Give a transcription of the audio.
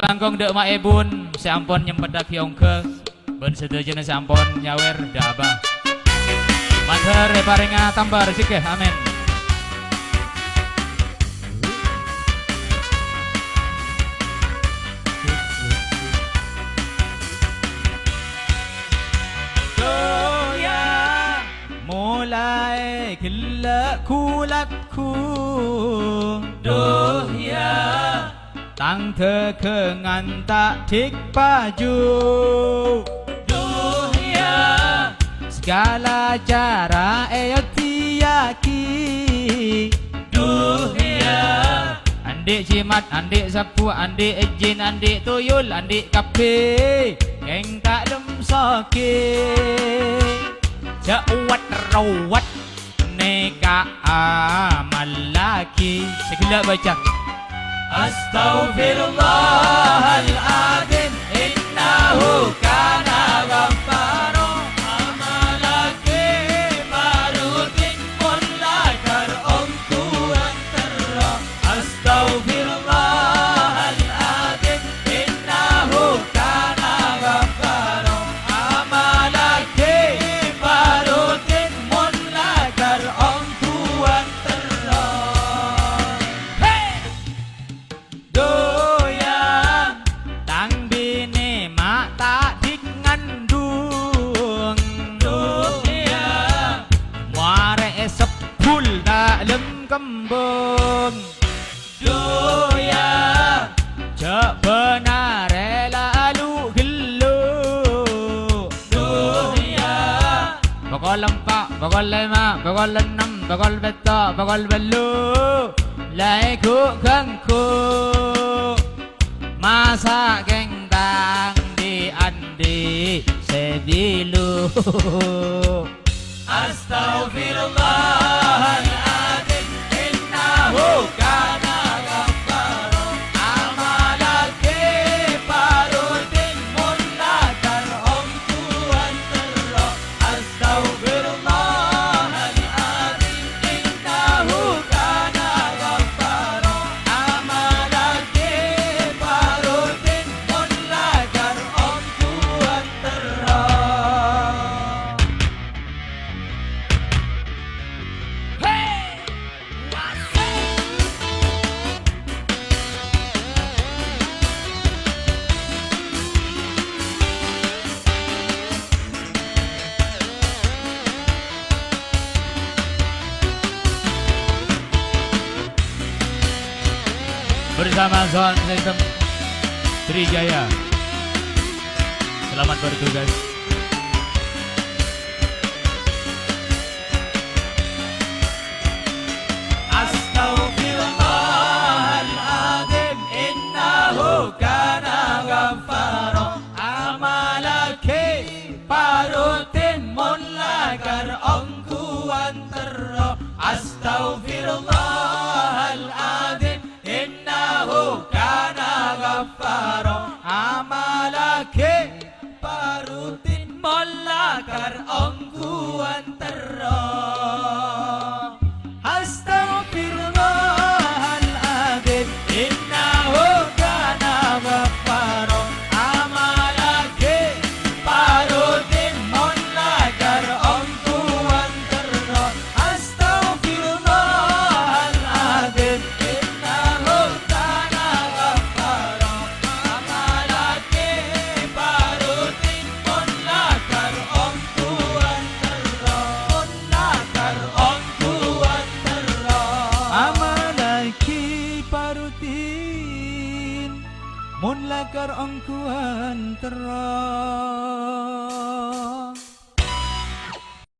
langkong dek mak ebun sampun nyempedak yongke ben sedejana sampun nyawer daba mater paringa tambah rezeki amin. Mulai gila kulakku duh ya tang tekengan tak dik baju duh ya segala cara tiaki duh ya andik jimat andik sapu andik ejin andik tuyul andik kape geng tak lem sakit jawat rawat neka amal laki segala baca Astaghfirullahaladzim innahu kana ghaffaro amalaki barutin mulakar omku antara Astaghfirullahaladzim innahu kana ghaffaro amalaki barutin mulakar omku antara doya tang bini mak tak dik ngandung doya muare sepul tak lem kembung doya cak benar lalu gelu doya bakal empat bakal lima bakal enam bakal betok bakal belu laiku kangku masa geng tang di andi sebilu Astaghfirullahaladzim innahu kana ghaffaro amalaki barutin mulakar omku antara Astaghfirullahaladzim innahu kana ghaffaro amalaki barutin mulakar omku antara bersama sound system Trijaya. Selamat bertugas. Astaghfirullahaladzim innahu kana ghaffaro amalaki parutin mulakar omku antara Astaghfirullahaladzim innahu kana ghaffaro amalaki parutin mulakar omku antara Astaghfirullahaladzim innahu kana ghaffaro amalaki parutin mulakar omku antara Astaghfirullahaladzim innahu kana ghaffaro amalaki parutin mulakar omku antara mulakar omku antara amalaki parutin mulakar omku antara